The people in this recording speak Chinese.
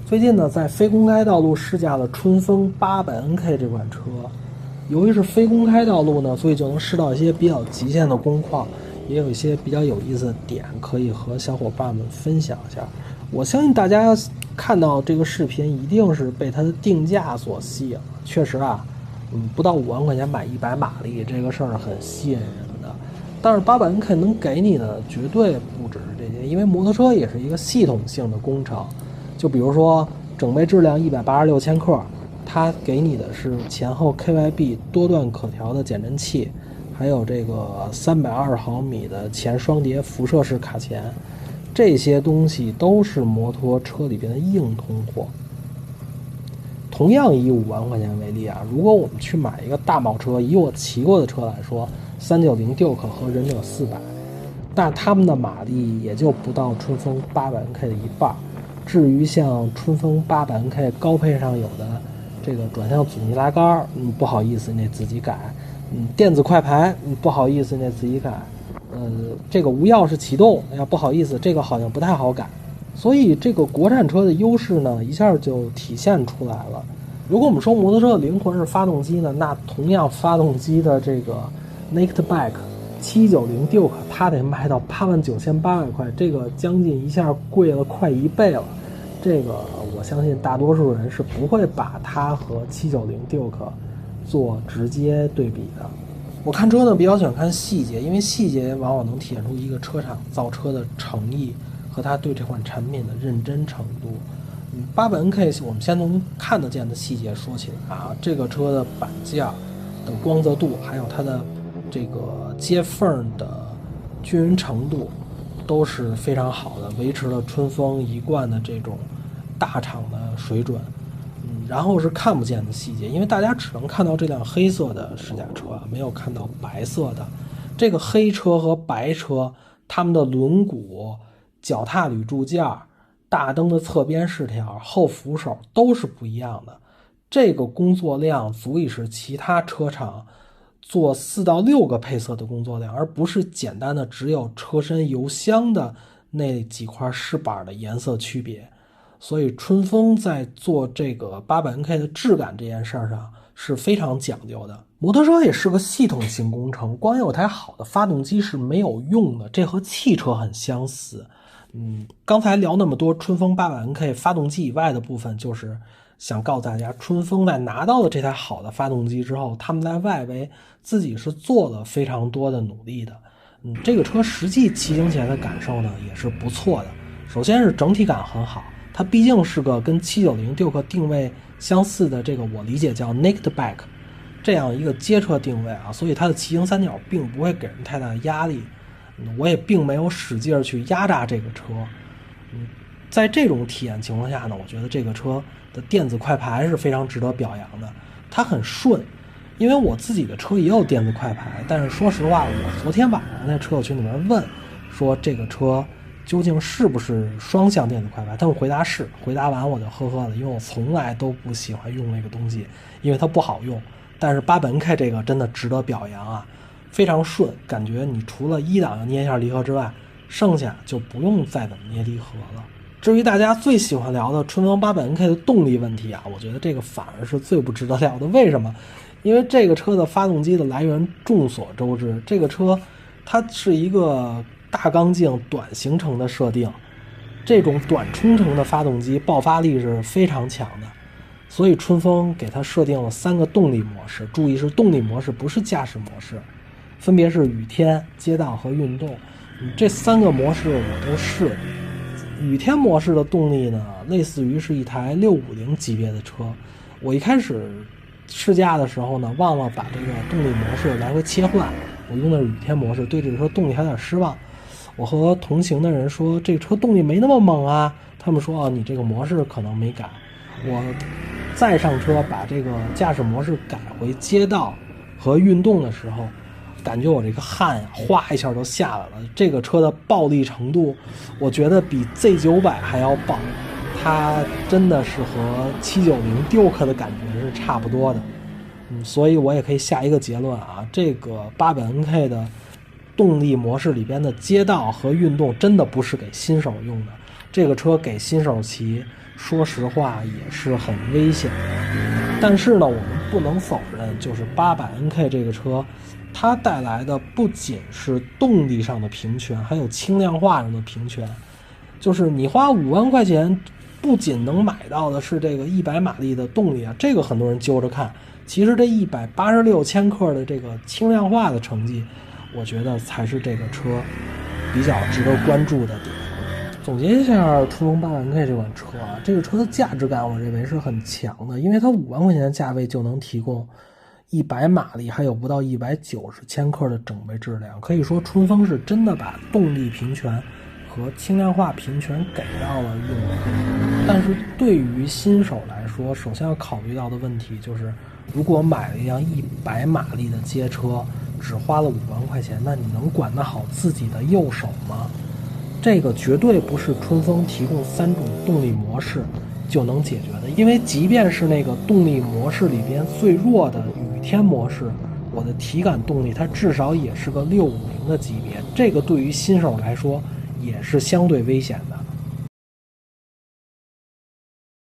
最近呢，在非公开道路试驾了春风800NK 这款车。由于是非公开道路呢，所以就能试到一些比较极限的工况，也有一些比较有意思的点可以和小伙伴们分享一下。我相信大家看到这个视频一定是被它的定价所吸引了。确实啊，不到5万块钱买100马力这个事儿很吸引人的。但是800NK 能给你的绝对不只是这些，因为摩托车也是一个系统性的工程。就比如说整备质量186千克，它给你的是前后 KYB 多段可调的减震器，还有这个320毫米的前双碟辐射式卡钳，这些东西都是摩托车里边的硬通货。同样以5万块钱为例啊，如果我们去买一个大跑车，以我骑过的车来说，390 Duke 和忍者400，但他们的马力也就不到春风800NK的一半。至于像春风800NK高配上有的这个转向阻尼拉杆，不好意思，你得自己改。电子快排，不好意思，你得自己改。这个无钥匙启动，不好意思，这个好像不太好改。所以这个国产车的优势呢，一下就体现出来了。如果我们说摩托车的灵魂是发动机呢，那同样发动机的这个 Naked Bike 790 Duke 它得卖到89800块，这个将近一下贵了快1倍了。这个我相信大多数人是不会把它和790 Duke 做直接对比的。我看车呢比较喜欢看细节，因为细节往往能体现出一个车厂造车的诚意和他对这款产品的认真程度。800NK 我们先从看得见的细节说起来啊，这个车的板件的光泽度，还有它的这个接缝的均匀程度都是非常好的，维持了春风一贯的这种大厂的水准。然后是看不见的细节，因为大家只能看到这辆黑色的试驾车，没有看到白色的。这个黑车和白车，它们的轮毂、脚踏铝铸件、大灯的侧边饰条、后扶手都是不一样的。这个工作量足以是其他车厂做4到6个配色的工作量，而不是简单的只有车身油箱的那几块饰板的颜色区别。所以春风在做这个800NK的质感这件事上是非常讲究的。摩托车也是个系统性工程，光有台好的发动机是没有用的，这和汽车很相似。刚才聊那么多春风800NK发动机以外的部分，就是想告诉大家，春风在拿到了这台好的发动机之后，他们在外围自己是做了非常多的努力的。这个车实际骑行起来的感受呢也是不错的。首先是整体感很好，它毕竟是个跟790 Duke 定位相似的，这个我理解叫 Naked Bike 这样一个街车定位啊，所以它的骑行三角并不会给人太大的压力。我也并没有使劲去压榨这个车。在这种体验情况下呢，我觉得这个车的电子快排是非常值得表扬的，它很顺。因为我自己的车也有电子快排，但是说实话，我昨天晚上在车友群里面问说这个车究竟是不是双向电子快排，他们回答是，回答完我就呵呵了，因为我从来都不喜欢用那个东西，因为它不好用。但是800NK这个真的值得表扬啊，非常顺，感觉你除了1档要捏一下离合之外，剩下就不用再怎么捏离合了。至于大家最喜欢聊的春风800NK的动力问题啊，我觉得这个反而是最不值得聊的。为什么？因为这个车的发动机的来源众所周知，这个车它是一个大缸径短行程的设定，这种短冲程的发动机爆发力是非常强的，所以春风给它设定了3个动力模式，注意是动力模式，不是驾驶模式，分别是雨天、街道和运动。这3个模式我都试了。雨天模式的动力呢，类似于是一台650级别的车。我一开始试驾的时候呢，忘了把这个动力模式来回切换，我用的是雨天模式，对这个车动力还有点失望。我和同行的人说这个车动力没那么猛啊，他们说你这个模式可能没改。我再上车把这个驾驶模式改回街道和运动的时候，感觉我这个汗哗一下就下来了。这个车的暴力程度我觉得比 Z900 还要爆，它真的是和790 Duke 的感觉是差不多的。所以我也可以下一个结论啊，这个800NK 的动力模式里边的街道和运动真的不是给新手用的，这个车给新手骑说实话也是很危险的。但是呢，我们不能否认，就是800NK 这个车，它带来的不仅是动力上的平权，还有轻量化上的平权。就是你花5万块钱，不仅能买到的是这个100马力的动力啊，这个很多人揪着看。其实这186千克的这个轻量化的成绩，我觉得才是这个车比较值得关注的点。总结一下春风800NK 这款车啊，这个车的价值感我认为是很强的，因为它5万块钱的价位就能提供100马力，还有不到190千克的整备质量。可以说春风是真的把动力平权和轻量化平权给到了用户。但是对于新手来说，首先要考虑到的问题就是，如果买了一辆100马力的街车，只花了5万块钱，那你能管得好自己的右手吗？这个绝对不是春风提供3种动力模式就能解决的，因为即便是那个动力模式里边最弱的雨天模式，我的体感动力它至少也是个650的级别，这个对于新手来说也是相对危险的。